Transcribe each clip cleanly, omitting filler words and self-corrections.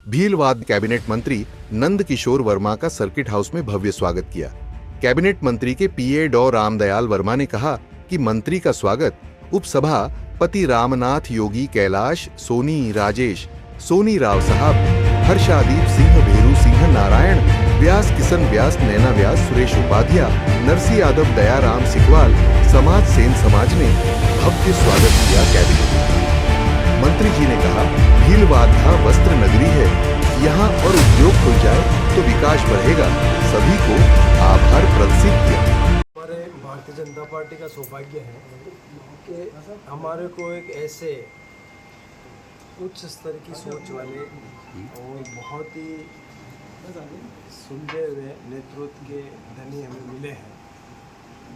Bhilwara cabinet मंत्री नंद किशोर वर्मा का circuit house में भव्य स्वागत किया। कैबिनेट मंत्री के पीए डॉ रामदयाल वर्मा ने कहा कि मंत्री का स्वागत उपसभापति रामनाथ योगी कैलाश सोनी राजेश सोनी राव साहब हर्षादीप सिंह भेरू सिंह नारायण व्यास किशन व्यास नैना व्यास सुरेश उपाध्याय नरसी यादव दयाराम सिकवाल समाज सेन समाज ने भव्य स्वागत किया। कैबिनेट मंत्री जी ने कहा, भीलवाड़ा वस्त्र नगरी है, यहाँ और उद्योग खुल जाए तो विकास बढ़ेगा। सभी को आभार प्रदर्शित किया। हमारे भारतीय जनता पार्टी का सौभाग्य है कि हमारे को एक ऐसे उच्च स्तर की सोच वाले और बहुत ही सुलझे हुए नेतृत्व के धनी हमें मिले हैं,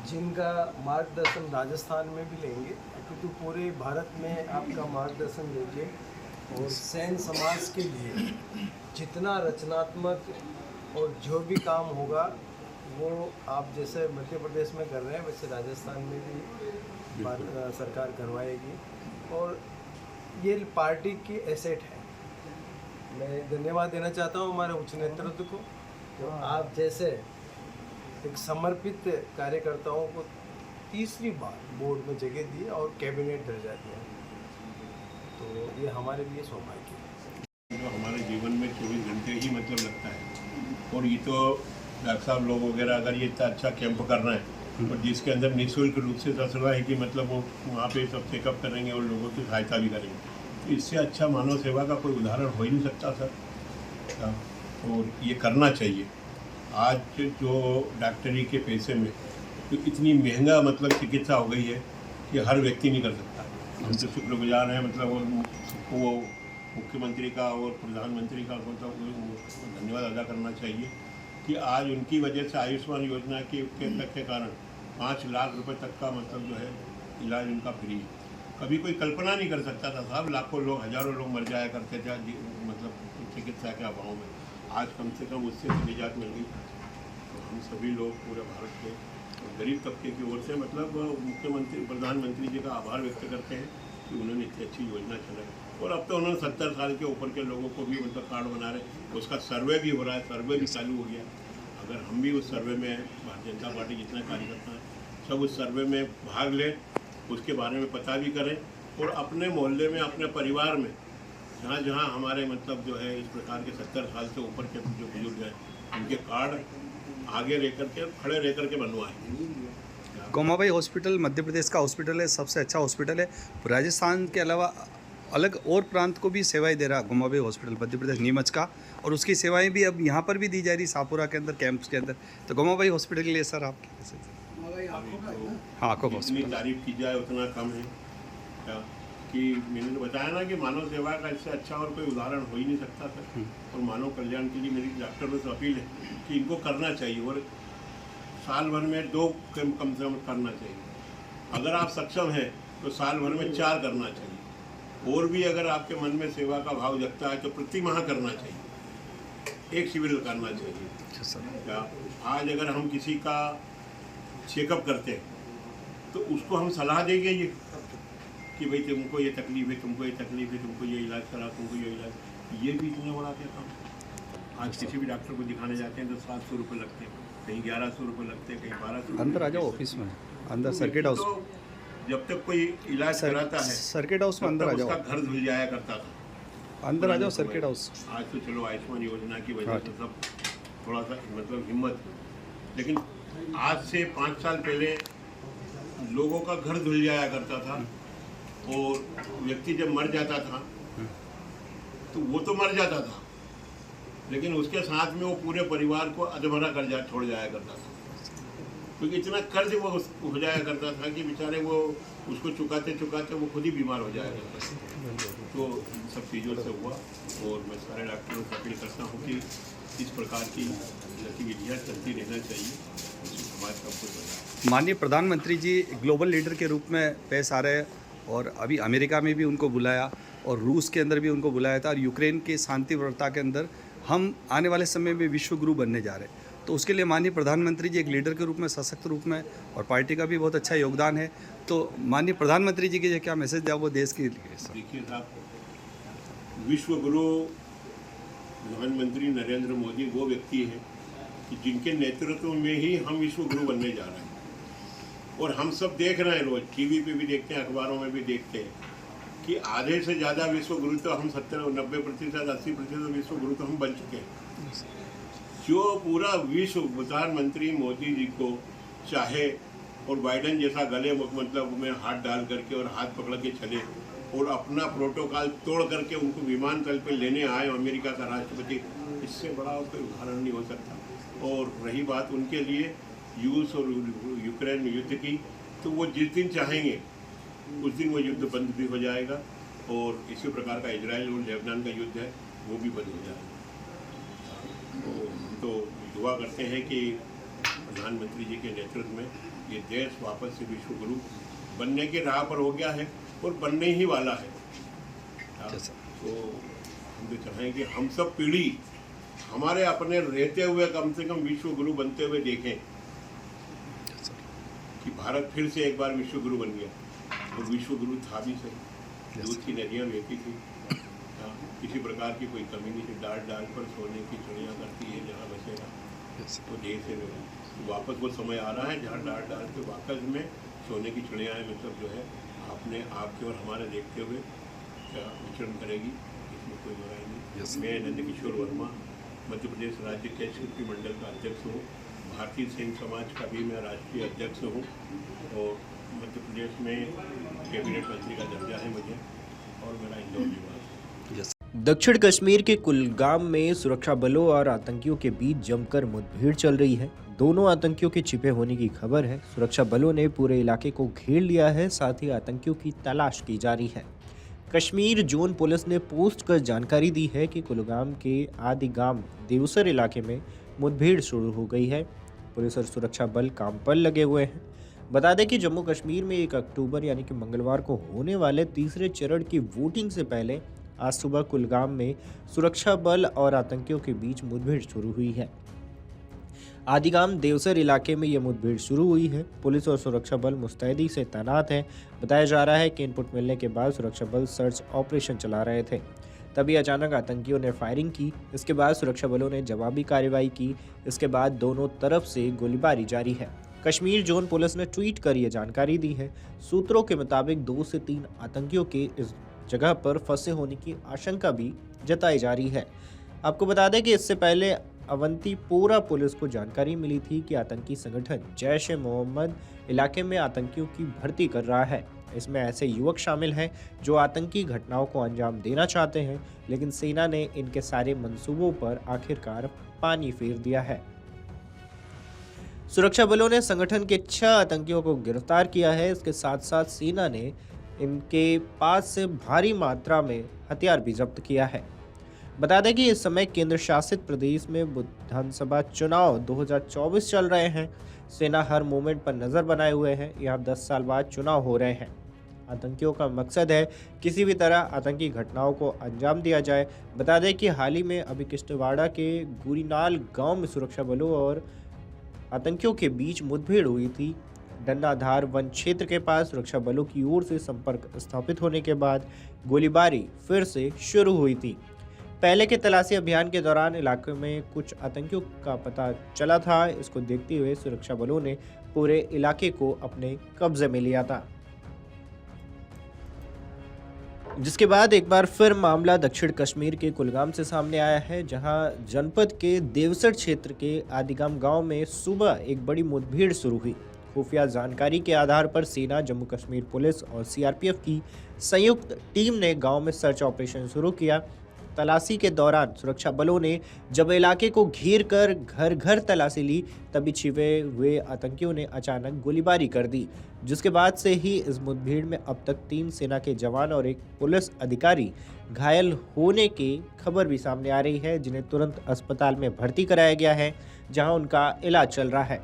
जिनका मार्गदर्शन राजस्थान में भी लेंगे, क्योंकि पूरे भारत में आपका मार्गदर्शन लेंगे और सैन समाज के लिए जितना रचनात्मक और जो भी काम होगा वो आप जैसे मध्य प्रदेश में कर रहे हैं वैसे राजस्थान में भी सरकार करवाएगी और ये पार्टी की एसेट है। मैं धन्यवाद देना चाहता हूँ हमारे उच्च नेतृत्व को, तो आप जैसे एक समर्पित कार्यकर्ताओं को तीसरी बार बोर्ड में जगह दी और कैबिनेट दर्जा दिया, तो ये हमारे लिए सौभाग्य है। जो हमारे जीवन में 24 घंटे ही मतलब लगता है और ये तो डॉक्टर साहब लोग वगैरह अगर ये इतना अच्छा कैंप कर रहे हैं और जिसके अंदर निःशुल्क रूप से दसवा है कि मतलब वो वहाँ पे सब चेकअप करेंगे और लोगों की सहायता भी करेंगे, तो इससे अच्छा मानव सेवा का कोई उदाहरण हो ही नहीं सकता सर। और ये करना चाहिए। आज जो डॉक्टरी के पैसे में तो इतनी महंगा मतलब चिकित्सा हो गई है कि हर व्यक्ति नहीं कर सकता। हम तो शुक्रगुजार हैं मतलब वो मुख्यमंत्री का और प्रधानमंत्री का मतलब धन्यवाद अदा करना चाहिए कि आज उनकी वजह से आयुष्मान योजना के तक के कारण 5 लाख रुपए तक का मतलब जो है इलाज उनका फ्री है। कभी कोई कल्पना नहीं कर सकता था साहब, लाखों लोग हजारों लोग मर जाया करते थे मतलब चिकित्सा के अभाव में। आज कम से कम उससे तो निजात मिल गई। तो हम सभी लोग पूरे भारत के गरीब तबके की ओर से मतलब मुख्यमंत्री प्रधानमंत्री जी का आभार व्यक्त करते हैं कि उन्होंने इतनी अच्छी योजना चलाई और अब तो उन्होंने 70 साल के ऊपर के लोगों को भी मतलब कार्ड बना रहे, उसका सर्वे भी हो रहा है, सर्वे भी चालू हो गया। अगर हम भी उस सर्वे में भारतीय जनता पार्टी जितने कार्यकर्ता हैं सब उस सर्वे में भाग लें, उसके बारे में पता भी करें और अपने मोहल्ले में अपने परिवार में जहाँ जहाँ हमारे मतलब जो है इस प्रकार के 70 साल से ऊपर के जो बुजुर्ग हैं उनके कार्ड आगे लेकर के खड़े रह कर के बनवाएं। गोमाबाई हॉस्पिटल मध्य प्रदेश का हॉस्पिटल है, सबसे अच्छा हॉस्पिटल है। राजस्थान के अलावा अलग और प्रांत को भी सेवाएं दे रहा गोमाबाई हॉस्पिटल मध्य प्रदेश नीमच का, और उसकी सेवाएं भी अब यहाँ पर भी दी जा रही शाहपुरा के अंदर कैंप्स के अंदर। तो गोमाबाई हॉस्पिटल के लिए सर आप हाँ आँखों जितनी तारीफ की जाए उतना कम है क्या कि मैंने तो बताया ना कि मानव सेवा का इससे अच्छा और कोई उदाहरण हो ही नहीं सकता सर। और मानव कल्याण के लिए मेरी डॉक्टरों से अपील है कि इनको करना चाहिए और साल भर में 2 कैंप कम से कम करना चाहिए। अगर आप सक्षम हैं तो साल भर में 4 करना चाहिए और भी अगर आपके मन में सेवा का भाव जगता है तो प्रति माह करना चाहिए, 1 शिविर करना चाहिए। क्या आज अगर हम किसी का चेकअप करते हैं तो उसको हम सलाह देंगे ये कि भाई तुमको ये तकलीफ है, तुमको ये तकलीफ है, तुमको ये इलाज करा, तुमको ये इलाज, ये भी इतना बड़ा क्या काम। आज किसी भी डॉक्टर को दिखाने जाते हैं तो 700 रुपये लगते हैं, कहीं 1100 रुपये लगते हैं, कहीं 1200। अंदर आ जाओ ऑफिस में, अंदर सर्किट हाउस। तो जब तक कोई इलाज कराता है सर्किट हाउस में अंदर आ जाओ, उसका घर धुल जाया करता था। अंदर आ जाओ सर्किट हाउस। आज तो चलो आयुष्मान योजना की वजह से सब थोड़ा सा मतलब हिम्मत, लेकिन आज से 5 साल पहले लोगों का घर धुल जाया करता था और व्यक्ति जब मर जाता था तो वो तो मर जाता था लेकिन उसके साथ में वो पूरे परिवार को अधमरा कर छोड़ जाया करता था, क्योंकि इतना कर्ज वो हो जाया करता था कि बेचारे वो उसको चुकाते चुकाते वो खुद ही बीमार हो जाया करता था। तो इन सब चीज़ों से हुआ और मैं सारे डॉक्टरों से अपील करता हूँ कि इस प्रकार की गतिविधियाँ चलती रहना चाहिए, समाज का कुछ। माननीय प्रधानमंत्री जी ग्लोबल लीडर के रूप में पेश आ रहे हैं और अभी अमेरिका में भी उनको बुलाया और रूस के अंदर भी उनको बुलाया था और यूक्रेन के शांति वार्ता के अंदर हम आने वाले समय में विश्व गुरु बनने जा रहे हैं। तो उसके लिए माननीय प्रधानमंत्री जी एक लीडर के रूप में, सशक्त रूप में, और पार्टी का भी बहुत अच्छा योगदान है। तो माननीय प्रधानमंत्री जी के क्या मैसेज दिया वो देश के लिए? देखिए साहब, विश्व गुरु प्रधानमंत्री नरेंद्र मोदी वो व्यक्ति है कि जिनके नेतृत्व में ही हम विश्व गुरु बनने जा रहे हैं। और हम सब देख रहे हैं, रोज टीवी पे भी देखते हैं, अखबारों में भी देखते हैं कि आधे से ज़्यादा विश्व गुरु तो हम 70-90%, 80% विश्व गुरु तो हम बन चुके हैं। जो पूरा विश्व प्रधानमंत्री मोदी जी को चाहे और बाइडेन जैसा गले मतलब में हाथ डाल करके और हाथ पकड़ के चले और अपना प्रोटोकॉल तोड़ करके उनको विमानतल पे लेने आए अमेरिका का राष्ट्रपति, इससे बड़ा कोई उदाहरण नहीं हो सकता। और रही बात उनके लिए रूस और यूक्रेन युद्ध की, तो वो जिस दिन चाहेंगे उस दिन वो युद्ध बंद भी हो जाएगा और इसी प्रकार का इजराइल और लेबनान का युद्ध है वो भी बंद हो जाएगा। तो दुआ करते हैं कि प्रधानमंत्री जी के नेतृत्व में ये देश वापस से विश्व गुरु बनने के राह पर हो गया है और बनने ही वाला है। तो हम तो चाहेंगे हम सब पीढ़ी हमारे अपने रहते हुए कम से कम विश्व गुरु बनते हुए देखें कि भारत फिर से एक बार विश्व गुरु बन गया। और विश्व गुरु था भी सही, दूध की नदियाँ बहती थी, किसी प्रकार की कोई कमी नहीं थी, डाल डाल पर सोने की चिड़िया करती है जहाँ बसेगा तो देश से वापस वो समय आ रहा है जहाँ डाल डाल के वापस में सोने की चिड़ियाएँ मतलब जो है अपने आपके और हमारे देखते हुए विचरण करेगी, इसमें कोई बुराई नहीं। मैं नंद किशोर वर्मा मध्य प्रदेश राज्य के शिल्पी मंडल का अध्यक्ष हूँ, भारतीय सैनिक समाज का भी मैं राष्ट्रीय अध्यक्ष हूँ और मध्य प्रदेश में कैबिनेट मंत्री का दर्जा है मुझे और मेरा इंदौर निवास। दक्षिण कश्मीर के कुलगाम में सुरक्षा बलों और आतंकियों के बीच जमकर मुठभेड़ चल रही है। दोनों आतंकियों के छिपे होने की खबर है। सुरक्षा बलों ने पूरे इलाके को घेर लिया है, साथ ही आतंकियों की तलाश की जा रही है। कश्मीर जोन पुलिस ने पोस्ट कर जानकारी दी है कि कुलगाम के आदि गांव देवसर इलाके में मुठभेड़ शुरू हो गई है। पुलिस और सुरक्षा बल काम पर लगे हुए हैं। बता दें कि जम्मू कश्मीर में 1 अक्टूबर यानी कि मंगलवार को होने वाले तीसरे चरण की वोटिंग से पहले आज सुबह कुलगाम में सुरक्षा बल और आतंकियों के बीच मुठभेड़ शुरू हुई है। आदिगाम देवसर इलाके में यह मुठभेड़ शुरू हुई है। पुलिस और सुरक्षा बल मुस्तैदी से तैनात हैं। बताया जा रहा है कि इनपुट मिलने के बाद सुरक्षा बल सर्च ऑपरेशन चला रहे थे, तभी अचानक आतंकियों ने फायरिंग की। इसके बाद सुरक्षा बलों ने जवाबी कार्रवाई की। इसके बाद दोनों तरफ से गोलीबारी जारी है। कश्मीर जोन पुलिस ने ट्वीट कर यह जानकारी दी है। सूत्रों के मुताबिक 2 से 3 आतंकियों के इस जगह पर फंसे होने की आशंका भी जताई जा रही है। आपको बता दें कि इससे पहले अवंतीपोरा पुलिस को जानकारी मिली थी कि आतंकी संगठन जैश-ए-मोहम्मद इलाके में आतंकियों की भर्ती कर रहा है। इसमें ऐसे युवक शामिल हैं जो आतंकी घटनाओं को अंजाम देना चाहते हैं, लेकिन सेना ने इनके सारे मंसूबों पर आखिरकार पानी फेर दिया है। सुरक्षा बलों ने संगठन के 6 आतंकियों को गिरफ्तार किया है। इसके साथ साथ सेना ने इनके पास से भारी मात्रा में हथियार भी जब्त किया है। बता दें कि इस समय केंद्र शासित प्रदेश में विधानसभा चुनाव 2024 चल रहे हैं। सेना हर मोमेंट पर नज़र बनाए हुए है। यहाँ 10 साल बाद चुनाव हो रहे हैं। आतंकियों का मकसद है किसी भी तरह आतंकी घटनाओं को अंजाम दिया जाए। बता दें कि हाल ही में अभी किश्तवाड़ा के गुरीनाल गांव में सुरक्षा बलों और आतंकियों के बीच मुठभेड़ हुई थी। डन्नाधार वन क्षेत्र के पास सुरक्षा बलों की ओर से संपर्क स्थापित होने के बाद गोलीबारी फिर से शुरू हुई थी। पहले के तलाशी अभियान के दौरान इलाके में कुछ आतंकियों का पता चला था। इसको देखते हुए सुरक्षा बलों ने पूरे इलाके को अपने कब्जे में लिया था, जिसके बाद एक बार फिर मामला दक्षिण कश्मीर के कुलगाम से सामने आया है, जहां जनपद के देवसर क्षेत्र के आदिगाम गांव में सुबह एक बड़ी मुठभेड़ शुरू हुई। खुफिया जानकारी के आधार पर सेना, जम्मू कश्मीर पुलिस और सीआरपीएफ की संयुक्त टीम ने गांव में सर्च ऑपरेशन शुरू किया। तलाशी के दौरान सुरक्षा बलों ने जब इलाके को घेर कर घर घर तलाशी ली, तभी छिपे हुए आतंकियों ने अचानक गोलीबारी कर दी, जिसके बाद से ही इस मुठभेड़ में अब तक 3 सेना के जवान और 1 पुलिस अधिकारी घायल होने की खबर भी सामने आ रही है, जिन्हें तुरंत अस्पताल में भर्ती कराया गया है, जहां उनका इलाज चल रहा है।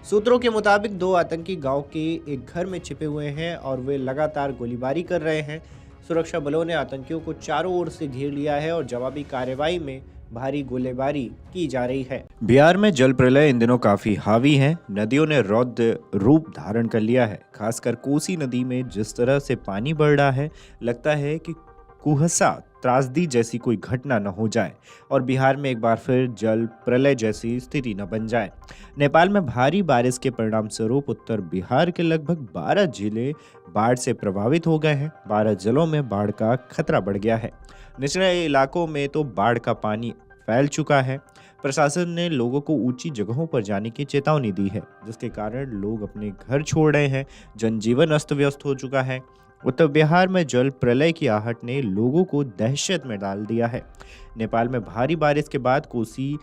सूत्रों के मुताबिक 2 आतंकी गांव के एक घर में छिपे हुए हैं और वे लगातार गोलीबारी कर रहे हैं। सुरक्षा बलों ने आतंकियों को चारों ओर से घेर लिया है और जवाबी कार्रवाई में भारी गोलीबारी की जा रही है। बिहार में जल प्रलय इन दिनों काफी हावी है। नदियों ने रौद्र रूप धारण कर लिया है। खासकर कोसी नदी में जिस तरह से पानी बढ़ रहा है, लगता है कि कुहसा त्रासदी जैसी कोई घटना न हो जाए और बिहार में एक बार फिर जल प्रलय जैसी स्थिति न बन जाए। नेपाल में भारी बारिश के परिणाम स्वरूप उत्तर बिहार के लगभग 12 जिले बाढ़ से प्रभावित हो गए हैं। 12 जिलों में बाढ़ का खतरा बढ़ गया है। निचले इलाकों में तो बाढ़ का पानी फैल चुका है। प्रशासन ने लोगों को ऊंची जगहों पर जाने की चेतावनी दी है, जिसके कारण लोग अपने घर छोड़ रहे हैं। जनजीवन अस्त व्यस्त हो चुका है। उत्तर बिहार में जल प्रलय की आहट ने लोगों को दहशत में डाल दिया है। नेपाल में भारी बारिश के बाद कोसी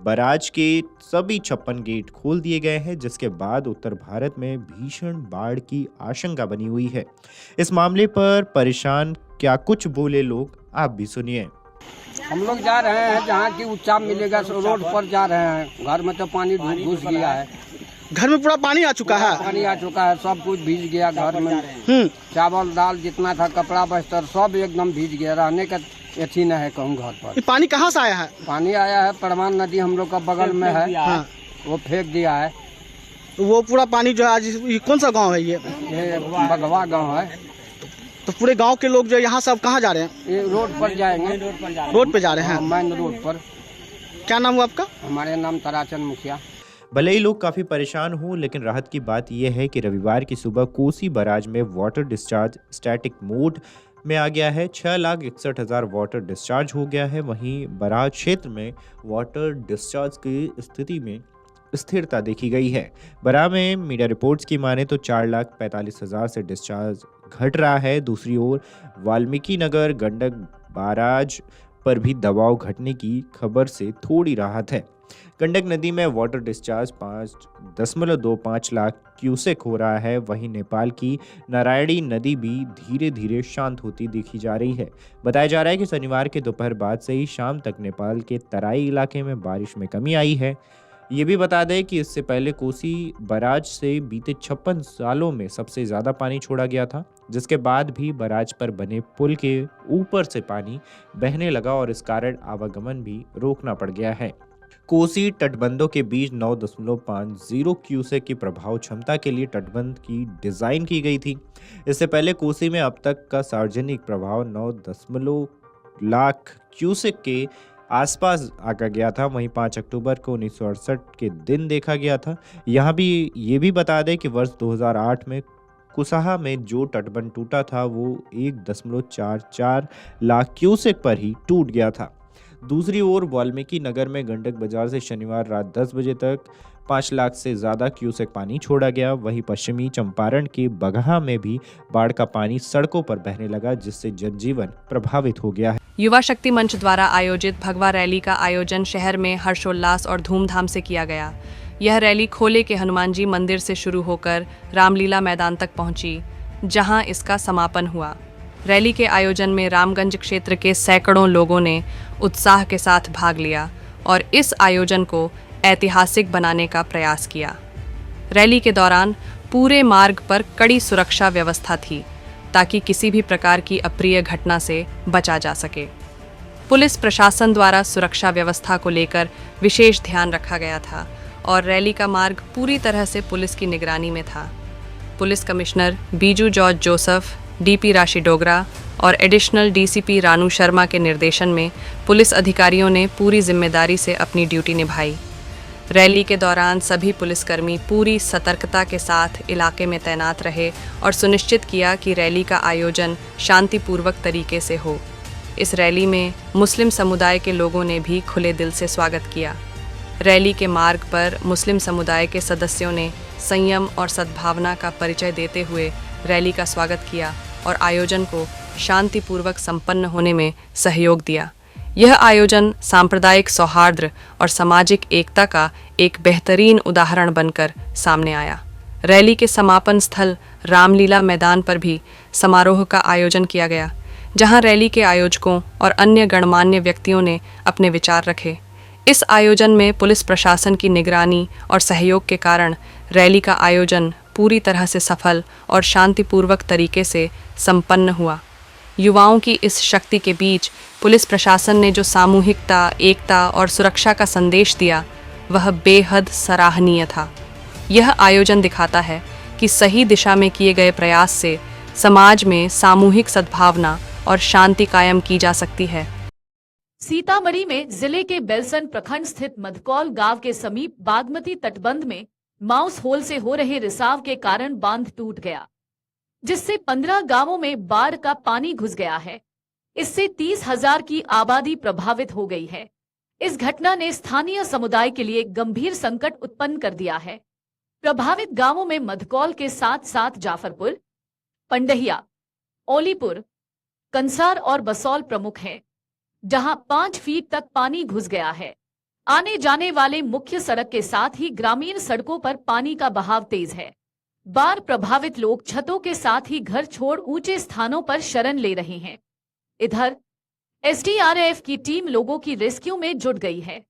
बराज के सभी 56 गेट खोल दिए गए हैं, जिसके बाद उत्तर भारत में भीषण बाढ़ की आशंका बनी हुई है। इस मामले पर परेशान क्या कुछ बोले लोग, आप भी सुनिए। हम लोग जा रहे हैं जहाँ की ऊंचा मिलेगा, सो रोड पर जा रहे हैं। घर में तो पानी घुस गया है, घर में पूरा पानी आ चुका है। पानी आ चुका है, सब कुछ भीज गया। घर में चावल दाल जितना था, कपड़ा बस्तर सब एकदम भीज गया। रहने का अच्छी न है कहूँ घर पर। ये पानी कहाँ से आया है? पानी आया है परमान नदी हम लोग का बगल में है, वो फेंक दिया है। वो पूरा पानी जो है आज ये कौन सा गांव है? ये बगवा गाँव है। तो पूरे गांव के लोग जो यहाँ सब कहाँ जा रहे हैं? ये रोड पर जाएंगे, रोड पे जा रहे हैं। मेन रोड पर। क्या नाम हुआ आपका? हमारे नाम ताराचंद मुखिया। भले ही लोग काफ़ी परेशान हों, लेकिन राहत की बात यह है कि रविवार की सुबह कोसी बराज में वाटर डिस्चार्ज स्टैटिक मोड में आ गया है। 6,61,000 वाटर डिस्चार्ज हो गया है। वहीं बराज क्षेत्र में वाटर डिस्चार्ज की स्थिति में स्थिरता देखी गई है। बराह में मीडिया रिपोर्ट्स की माने तो 4,45,000 से डिस्चार्ज घट रहा है। दूसरी ओर वाल्मीकि नगर गंडक बाराज पर भी दबाव घटने की खबर से थोड़ी राहत है। गंडक नदी में वाटर डिस्चार्ज 5.25 लाख क्यूसेक हो रहा है। वहीं नेपाल की नारायणी नदी भी धीरे धीरे शांत होती देखी जा रही है। बताया जा रहा है कि शनिवार के दोपहर बाद से ही शाम तक नेपाल के तराई इलाके में बारिश में कमी आई है। ये भी बता दें कि इससे पहले कोसी बराज से बीते 56 सालों में सबसे ज़्यादा पानी छोड़ा गया था, जिसके बाद भी बराज पर बने पुल के ऊपर से पानी बहने लगा और इस कारण आवागमन भी रोकना पड़ गया है। कोसी तटबंधों के बीच 9.50 क्यूसेक की प्रभाव क्षमता के लिए तटबंध की डिज़ाइन की गई थी। इससे पहले कोसी में अब तक का सार्वजनिक प्रभाव 9 लाख क्यूसेक के आसपास आका गया था। वहीं 5 अक्टूबर को 1968 के दिन देखा गया था। यहाँ भी ये भी बता दें कि वर्ष 2008 में कुसाहा में जो तटबंध टूटा था वो 1.44 लाख क्यूसेक पर ही टूट गया था। दूसरी ओर वाल्मीकि नगर में गंडक बाजार से शनिवार रात 10 बजे तक 5 लाख से ज़्यादा क्यूसेक पानी छोड़ा गया। वहीं पश्चिमी चंपारण के बगहा में भी बाढ़ का पानी सड़कों पर बहने लगा, जिससे जनजीवन प्रभावित हो गया है। युवा शक्ति मंच द्वारा आयोजित भगवा रैली का आयोजन शहर में हर्षोल्लास और धूमधाम से किया गया। यह रैली खोले के हनुमान जी मंदिर से शुरू होकर रामलीला मैदान तक पहुंची, जहां इसका समापन हुआ। रैली के आयोजन में रामगंज क्षेत्र के सैकड़ों लोगों ने उत्साह के साथ भाग लिया और इस आयोजन को ऐतिहासिक बनाने का प्रयास किया। रैली के दौरान पूरे मार्ग पर कड़ी सुरक्षा व्यवस्था थी, ताकि किसी भी प्रकार की अप्रिय घटना से बचा जा सके। पुलिस प्रशासन द्वारा सुरक्षा व्यवस्था को लेकर विशेष ध्यान रखा गया था और रैली का मार्ग पूरी तरह से पुलिस की निगरानी में था। Police commissioner Biju George Joseph, DP राशि डोगरा और एडिशनल डीसीपी रानू शर्मा के निर्देशन में पुलिस अधिकारियों ने पूरी जिम्मेदारी से अपनी ड्यूटी निभाई। रैली के दौरान सभी पुलिसकर्मी पूरी सतर्कता के साथ इलाके में तैनात रहे और सुनिश्चित किया कि रैली का आयोजन शांतिपूर्वक तरीके से हो। इस रैली में मुस्लिम समुदाय के लोगों ने भी खुले दिल से स्वागत किया। रैली के मार्ग पर मुस्लिम समुदाय के सदस्यों ने संयम और सद्भावना का परिचय देते हुए रैली का स्वागत किया और आयोजन को शांतिपूर्वक संपन्न होने में सहयोग दिया। यह आयोजन सांप्रदायिक सौहार्द और सामाजिक एकता का एक बेहतरीन उदाहरण बनकर सामने आया। रैली के समापन स्थल रामलीला मैदान पर भी समारोह का आयोजन किया गया, जहां रैली के आयोजकों और अन्य गणमान्य व्यक्तियों ने अपने विचार रखे। इस आयोजन में पुलिस प्रशासन की निगरानी और सहयोग के कारण रैली का आयोजन पूरी तरह से सफल और शांतिपूर्वक तरीके से संपन्न हुआ। युवाओं की इस शक्ति के बीच पुलिस प्रशासन ने जो सामूहिकता, एकता और सुरक्षा का संदेश दिया, वह बेहद सराहनीय था। यह आयोजन दिखाता है कि सही दिशा में किए गए प्रयास से समाज में सामूहिक सद्भावना और शांति कायम की जा सकती है। सीतामढ़ी में जिले के बेलसन प्रखंड स्थित मधकौल गांव के समीप बागमती तटबंध में माउस होल से हो रहे रिसाव के कारण बांध टूट गया, जिससे 15 गांवों में बाढ़ का पानी घुस गया है। इससे 30,000 की आबादी प्रभावित हो गई है। इस घटना ने स्थानीय समुदाय के लिए गंभीर संकट उत्पन्न कर दिया है। प्रभावित गांवों में मधकौल के साथ साथ जाफरपुर, पंडहिया, ओलीपुर, कंसार और बसौल प्रमुख हैं, जहां 5 फीट तक पानी घुस गया है। आने जाने वाले मुख्य सड़क के साथ ही ग्रामीण सड़कों पर पानी का बहाव तेज है। बाढ़ प्रभावित लोग छतों के साथ ही घर छोड़ ऊंचे स्थानों पर शरण ले रहे हैं। इधर एसडीआरएफ की टीम लोगों की रेस्क्यू में जुट गई है।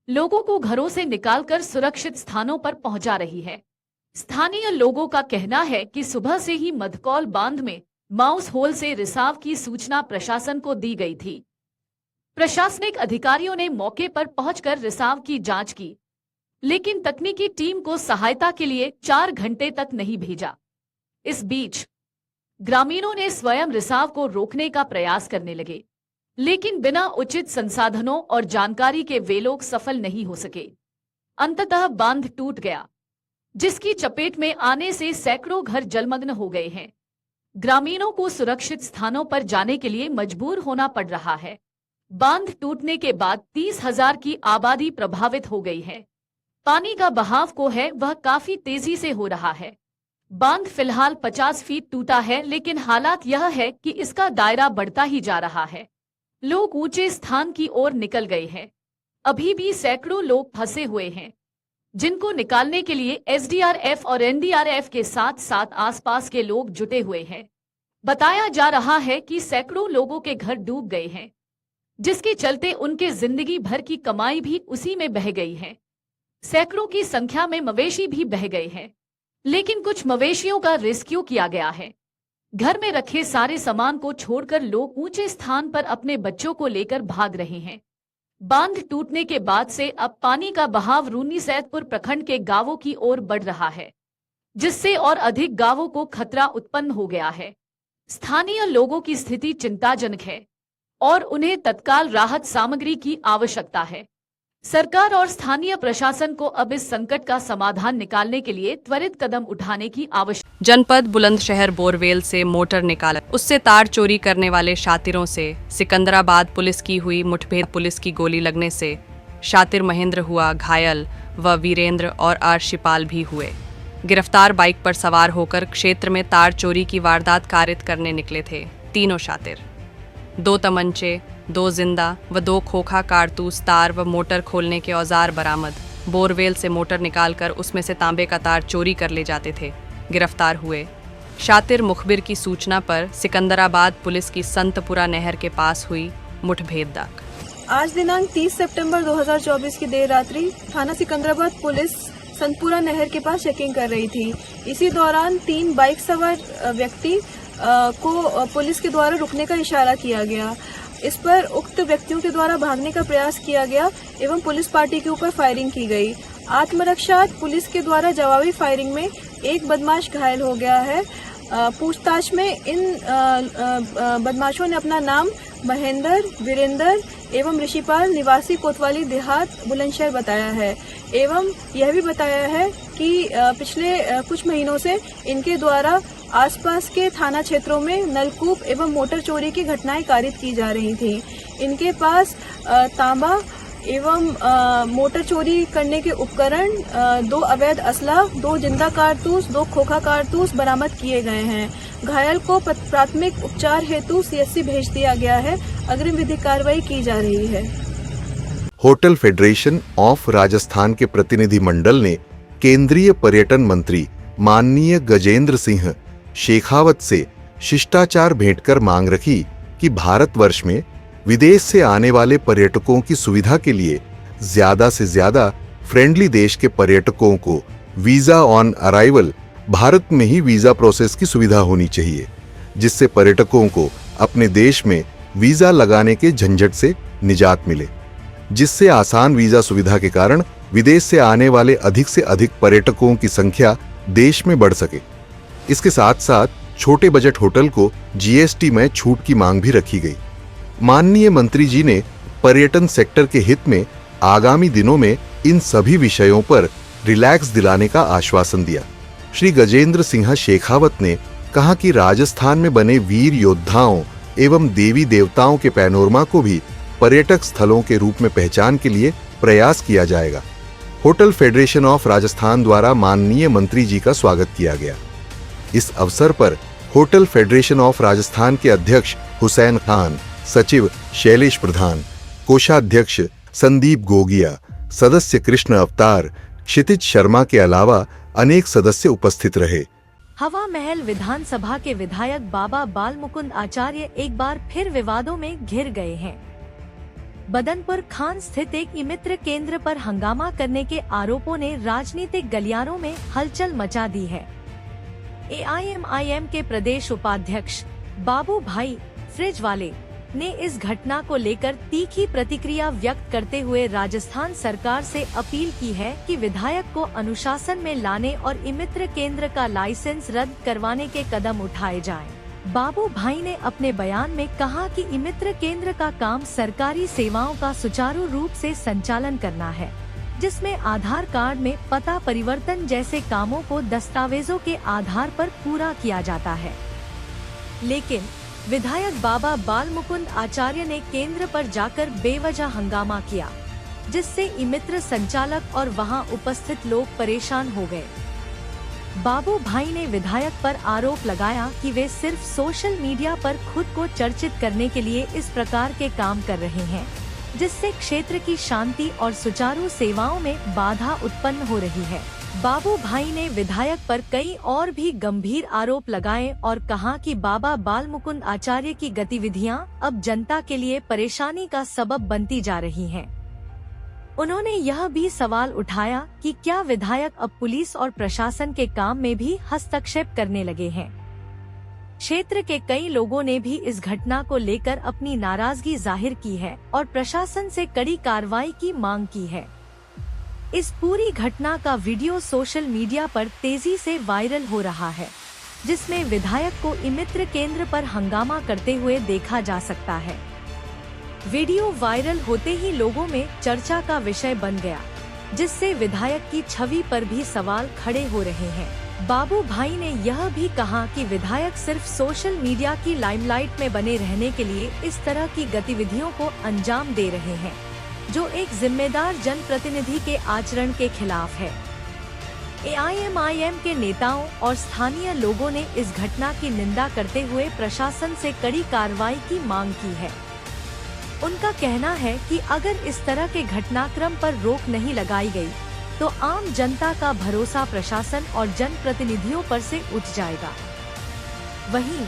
लोगों को घरों से निकालकर सुरक्षित स्थानों पर पहुंचा रही है। स्थानीय लोगों का कहना है कि सुबह से ही मधकौल बांध में माउस होल से रिसाव की सूचना प्रशासन को दी गई थी। प्रशासनिक अधिकारियों ने मौके पर पहुंचकर रिसाव की जांच की, लेकिन तकनीकी टीम को सहायता के लिए 4 घंटे तक नहीं भेजा। इस बीच ग्रामीणों ने स्वयं रिसाव को रोकने का प्रयास करने लगे, लेकिन बिना उचित संसाधनों और जानकारी के वे लोग सफल नहीं हो सके। अंततः बांध टूट गया, जिसकी चपेट में आने से सैकड़ों घर जलमग्न हो गए हैं। ग्रामीणों को सुरक्षित स्थानों पर जाने के लिए मजबूर होना पड़ रहा है। बांध टूटने के बाद 30,000 की आबादी प्रभावित हो गई है। पानी का बहाव को है वह काफी तेजी से हो रहा है। बांध फिलहाल 50 फीट टूटा है, लेकिन हालात यह है कि इसका दायरा बढ़ता ही जा रहा है। लोग ऊंचे स्थान की ओर निकल गए हैं। अभी भी सैकड़ों लोग फंसे हुए हैं, जिनको निकालने के लिए एसडीआरएफ और एनडीआरएफ के साथ साथ आसपास के लोग जुटे हुए हैं। बताया जा रहा है कि सैकड़ों लोगों के घर डूब गए हैं, जिसके चलते उनके जिंदगी भर की कमाई भी उसी में बह गई है। सैकड़ों की संख्या में मवेशी भी बह गए हैं, लेकिन कुछ मवेशियों का रेस्क्यू किया गया है। घर में रखे सारे सामान को छोड़कर लोग ऊंचे स्थान पर अपने बच्चों को लेकर भाग रहे हैं। बांध टूटने के बाद से अब पानी का बहाव रूनी सैदपुर प्रखंड के गांवों की ओर बढ़ रहा है, जिससे और अधिक गांवों को खतरा उत्पन्न हो गया है। स्थानीय लोगों की स्थिति चिंताजनक है और उन्हें तत्काल राहत सामग्री की आवश्यकता है। सरकार और स्थानीय प्रशासन को अब इस संकट का समाधान निकालने के लिए त्वरित कदम उठाने की आवश्यकता। जनपद बुलंदशहर बोरवेल से मोटर निकाला, उससे तार चोरी करने वाले शातिरों से सिकंदराबाद पुलिस की हुई मुठभेड़। पुलिस की गोली लगने से शातिर महेंद्र हुआ घायल व वीरेंद्र और अर्शिपाल भी हुए। गिरफ्तार बाइक पर सवार होकर क्षेत्र में तार चोरी की वारदात कारित करने निकले थे तीनों शातिर। 2 तमंचे, 2 जिंदा व 2 खोखा कारतूस, तार व मोटर खोलने के औजार बरामद। बोरवेल से मोटर निकालकर उसमें से तांबे का तार चोरी कर ले जाते थे। गिरफ्तार हुए शातिर मुखबिर की सूचना पर सिकंदराबाद पुलिस की संतपुरा नहर के पास हुई मुठभेड़। आज दिनांक 30 सितंबर 2024 की देर रात्रि थाना सिकंदराबाद पुलिस संतपुरा नहर के पास चेकिंग कर रही थी। इसी दौरान 3 बाइक सवार व्यक्ति को पुलिस के द्वारा रुकने का इशारा किया गया। इस पर उक्त व्यक्तियों के द्वारा भागने का प्रयास किया गया एवं पुलिस पार्टी के ऊपर फायरिंग की गई। आत्मरक्षार्थ पुलिस के द्वारा जवाबी फायरिंग में एक बदमाश घायल हो गया है। पूछताछ में इन बदमाशों ने अपना नाम महेंद्र, वीरेंद्र एवं ऋषिपाल निवासी कोतवाली देहात बुलंदशहर बताया है एवं यह भी बताया है कि पिछले कुछ महीनों से इनके द्वारा आसपास के थाना क्षेत्रों में नलकूप एवं मोटर चोरी की घटनाएं कारित की जा रही थीं। इनके पास तांबा एवं मोटर चोरी करने के उपकरण, 2 अवैध असला, 2 जिंदा कारतूस, 2 खोखा कारतूस बरामद किए गए हैं। घायल को प्राथमिक उपचार हेतु सीएससी भेज दिया गया है। अग्रिम विधिक कार्रवाई की जा रही है। होटल फेडरेशन ऑफ राजस्थान के प्रतिनिधि मंडल ने केंद्रीय पर्यटन मंत्री माननीय गजेंद्र सिंह शेखावत से शिष्टाचार भेंट कर मांग रखी कि भारतवर्ष में विदेश से आने वाले पर्यटकों की सुविधा के लिए ज्यादा से ज्यादा फ्रेंडली देश के पर्यटकों को वीजा ऑन अराइवल भारत में ही वीजा प्रोसेस की सुविधा होनी चाहिए, जिससे पर्यटकों को अपने देश में वीजा लगाने के झंझट से निजात मिले, जिससे आसान वीजा सुविधा के कारण विदेश से आने वाले अधिक से अधिक पर्यटकों की संख्या देश में बढ़ सके। इसके साथ साथ छोटे बजट होटल को जीएसटी में छूट की मांग भी रखी गई। माननीय मंत्री जी ने पर्यटन सेक्टर के हित में आगामी दिनों में इन सभी विषयों पर रिलैक्स दिलाने का आश्वासन दिया। श्री गजेंद्र सिंह शेखावत ने कहा कि राजस्थान में बने वीर योद्धाओं एवं देवी देवताओं के पैनोरमा को भी पर्यटक स्थलों के रूप में पहचान के लिए प्रयास किया जाएगा। होटल फेडरेशन ऑफ राजस्थान द्वारा माननीय मंत्री जी का स्वागत किया गया। इस अवसर पर होटल फेडरेशन ऑफ राजस्थान के अध्यक्ष हुसैन खान, सचिव शैलेश प्रधान, कोषाध्यक्ष संदीप गोगिया, सदस्य कृष्ण अवतार, क्षितिज शर्मा के अलावा अनेक सदस्य उपस्थित रहे। हवा महल विधानसभा के विधायक बाबा बाल मुकुंद आचार्य एक बार फिर विवादों में घिर गए हैं। बदनपुर खान स्थित एक ई-मित्र केंद्र पर हंगामा करने के आरोपों ने राजनीतिक गलियारों में हलचल मचा दी है। एआईएमआईएम के प्रदेश उपाध्यक्ष बाबू भाई फ्रिजवाले ने इस घटना को लेकर तीखी प्रतिक्रिया व्यक्त करते हुए राजस्थान सरकार से अपील की है कि विधायक को अनुशासन में लाने और ई-मित्र केंद्र का लाइसेंस रद्द करवाने के कदम उठाए जाएं। बाबू भाई ने अपने बयान में कहा कि ई-मित्र केंद्र का काम सरकारी सेवाओं का सुचारू रूप से संचालन करना है, जिसमें आधार कार्ड में पता परिवर्तन जैसे कामों को दस्तावेजों के आधार पर पूरा किया जाता है। लेकिन विधायक बाबा बाल मुकुंद आचार्य ने केंद्र पर जाकर बेवजह हंगामा किया, जिससे ई-मित्र संचालक और वहां उपस्थित लोग परेशान हो गए। बाबू भाई ने विधायक पर आरोप लगाया कि वे सिर्फ सोशल मीडिया पर खुद को चर्चित करने के लिए इस प्रकार के काम कर रहे हैं, जिससे क्षेत्र की शांति और सुचारू सेवाओं में बाधा उत्पन्न हो रही है। बाबू भाई ने विधायक पर कई और भी गंभीर आरोप लगाए और कहा कि बाबा बाल मुकुंद आचार्य की गतिविधियां अब जनता के लिए परेशानी का सबब बनती जा रही हैं। उन्होंने यह भी सवाल उठाया कि क्या विधायक अब पुलिस और प्रशासन के काम में भी हस्तक्षेप करने लगे हैं। क्षेत्र के कई लोगों ने भी इस घटना को लेकर अपनी नाराजगी जाहिर की है और प्रशासन से कड़ी कार्रवाई की मांग की है। इस पूरी घटना का वीडियो सोशल मीडिया पर तेजी से वायरल हो रहा है, जिसमें विधायक को ई-मित्र केंद्र पर हंगामा करते हुए देखा जा सकता है। वीडियो वायरल होते ही लोगों में चर्चा का विषय बन गया, जिससे विधायक की छवि पर भी सवाल खड़े हो रहे हैं। बाबू भाई ने यह भी कहा कि विधायक सिर्फ सोशल मीडिया की लाइमलाइट में बने रहने के लिए इस तरह की गतिविधियों को अंजाम दे रहे हैं, जो एक जिम्मेदार जनप्रतिनिधि के आचरण के खिलाफ है। एआईएमआईएम के नेताओं और स्थानीय लोगों ने इस घटना की निंदा करते हुए प्रशासन से कड़ी कार्रवाई की मांग की है। उनका कहना है कि अगर इस तरह के घटनाक्रम पर रोक नहीं लगाई गई, तो आम जनता का भरोसा प्रशासन और जनप्रतिनिधियों पर से उठ जाएगा। वहीं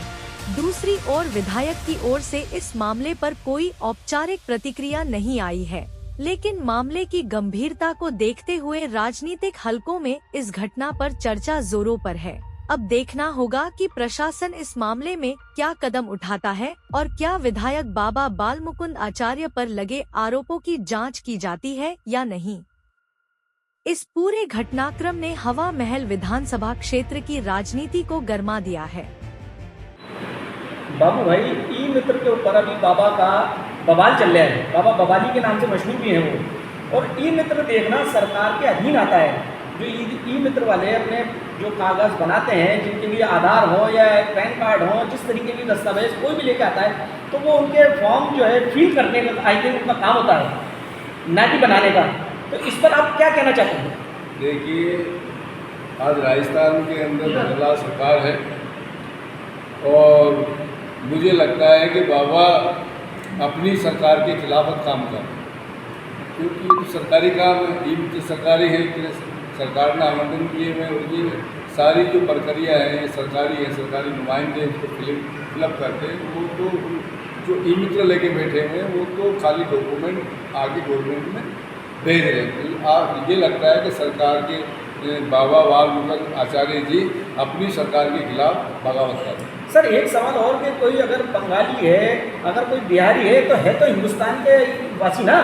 दूसरी ओर विधायक की ओर से इस मामले पर कोई औपचारिक प्रतिक्रिया नहीं आई है, लेकिन मामले की गंभीरता को देखते हुए राजनीतिक हलकों में इस घटना पर चर्चा जोरों पर है। अब देखना होगा कि प्रशासन इस मामले में क्या कदम उठाता है और क्या विधायक बाबा बाल मुकुंद आचार्य पर लगे आरोपों की जांच की जाती है या नहीं। इस पूरे घटनाक्रम ने हवा महल विधानसभा क्षेत्र की राजनीति को गरमा दिया है। बाबू भाई, ई-मित्र के ऊपर अभी बाबा का बवाल चल रहा है। बाबा बवाली के नाम से मशहूर भी हैं वो, और ई-मित्र देखना सरकार के अधीन आता है। जो ई-मित्र वाले अपने जो कागज़ बनाते हैं, जिनके लिए आधार हो या पैन कार्ड हो, जिस तरीके की दस्तावेज कोई भी लेके आता है, तो वो उनके फॉर्म जो है फिल करने का आई थिंक उनका काम होता है, ना कि बनाने का। तो इस पर आप क्या कहना चाहते हैं? देखिए, आज राजस्थान के अंदर बदलाव सरकार है और मुझे लगता है कि बाबा अपनी सरकार के खिलाफ काम कर रहे हैं, क्योंकि तो सरकारी काम है, ये तो सरकारी है, सरकार ने आवंटन किए हुए उनकी सारी जो प्रक्रिया है ये सरकारी है, सरकारी नुमाइंदे उसको फिलअप करते हैं। वो तो जो ई-मित्र लेके बैठे हुए हैं वो तो खाली डॉक्यूमेंट आगे गवर्नमेंट में भेज रहे हैं। ये लगता है कि सरकार के बाबा बाल मुकुंद आचार्य जी अपनी सरकार के खिलाफ बगावत कर रहे हैं। सर, एक सवाल और कि कोई अगर बंगाली है, अगर कोई बिहारी है, तो हिंदुस्तान के वासी ना।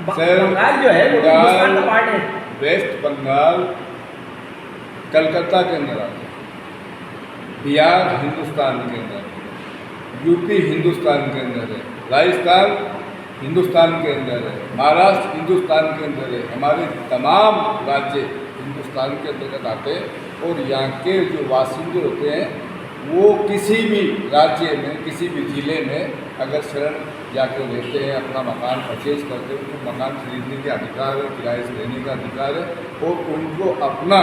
बंगाल जो है वो हिंदुस्तान का पार्ट है। वेस्ट बंगाल कलकत्ता के अंदर आता है। बिहार हिंदुस्तान के अंदर है, यूपी हिंदुस्तान के अंदर है, राजस्थान हिंदुस्तान के अंदर है, महाराष्ट्र हिंदुस्तान के अंदर है, हमारे तमाम राज्य हिंदुस्तान के अंतर्गत आते हैं। और यहाँ के जो बासिंदे होते हैं वो किसी भी राज्य में, किसी भी ज़िले में अगर शरण जाकर रहते हैं, अपना मकान परचेज करते हैं, उनको मकान खरीदने के अधिकार है, किराए से रहने का अधिकार है, और उनको अपना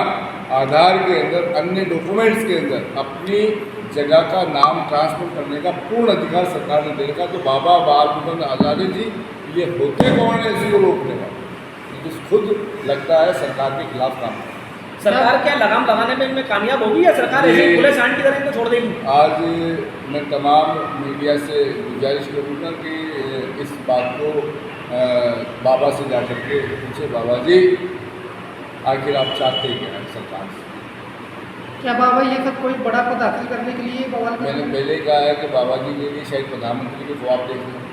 आधार के अंदर, अन्य डॉक्यूमेंट्स के अंदर अपनी जगह का नाम ट्रांसफर करने का पूर्ण अधिकार सरकार ने दे रखा। तो बाबा बाल गंगाधर आज़ादी जी ये होते कौन है इसी को रोकने का? तो खुद लगता है सरकार के खिलाफ काम है। सरकार क्या लगाम लगाने में इनमें कामयाब होगी या सरकार ऐसे ही खुले सांड की तरह इनको छोड़ देगी? आज मैं तमाम मीडिया से गुजारिश करूँगा कि इस बात को बाबा से जाकर के पूछे, बाबा जी आखिर आप चाहते क्या हैं सरकार से? क्या बाबा ये सब कोई बड़ा पद हासिल करने के लिए बवाल? मैंने पहले कहा है कि बाबा जी के लिए शायद प्रधानमंत्री के ख्वाब देख लें,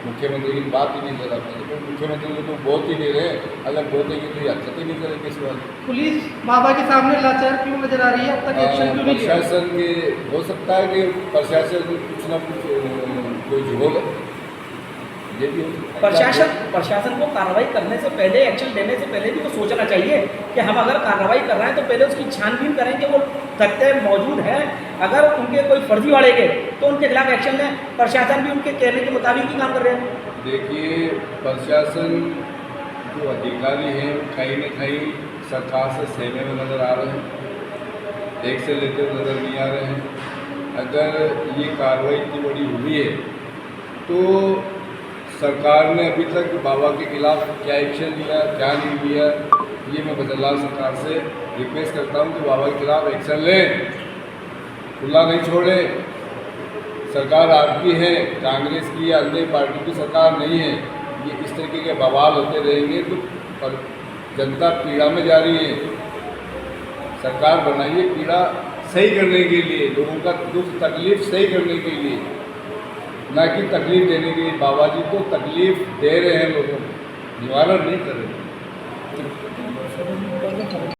मुख्यमंत्री की बात ही नहीं कर रहा था, मुख्यमंत्री को तो बहुत ही दे रहे हैं, अगर बहुत ही तो हरकत ही नहीं करेंगे इस बात। पुलिस बाबा के सामने लाचार क्यों नजर आ रही है? अब तक एक्शन क्यों नहीं लिया? प्रशासन के हो सकता है कि प्रशासन कुछ ना कुछ कोई झोल है, ये भी हो सकता है। प्रशासन को कार्रवाई करने से पहले, एक्शन लेने से पहले भी तो सोचना चाहिए कि हम अगर कार्रवाई कर रहे हैं तो पहले उसकी छानबीन करें कि वो तथ्य मौजूद हैं। अगर उनके कोई फर्जीवाड़े के तो उनके खिलाफ एक्शन लें। प्रशासन भी उनके कहने के मुताबिक ही काम कर रहे हैं। देखिए, प्रशासन जो अधिकारी हैं वो कहीं न कहीं सरकार से सहमे में नज़र आ रहे हैं, एक से लेकर नज़र नहीं आ रहे हैं। अगर ये कार्रवाई इतनी बड़ी हुई है तो सरकार ने अभी तक बाबा के खिलाफ क्या एक्शन लिया, क्या नहीं लिया, ये मैं बदलाव सरकार से रिक्वेस्ट करता हूँ कि बाबा के खिलाफ एक्शन लें, खुला नहीं छोड़े। सरकार आपकी है, कांग्रेस की या अन्य पार्टी की सरकार नहीं है। ये इस तरीके के बवाल होते रहेंगे तो जनता पीड़ा में जा रही है। सरकार बनाइए पीड़ा सही करने के लिए, लोगों का दुख तकलीफ सही करने के लिए, ना कि तकलीफ देने के लिए। बाबा जी तो तकलीफ दे रहे हैं लोगों को, निवारण नहीं कर रहे।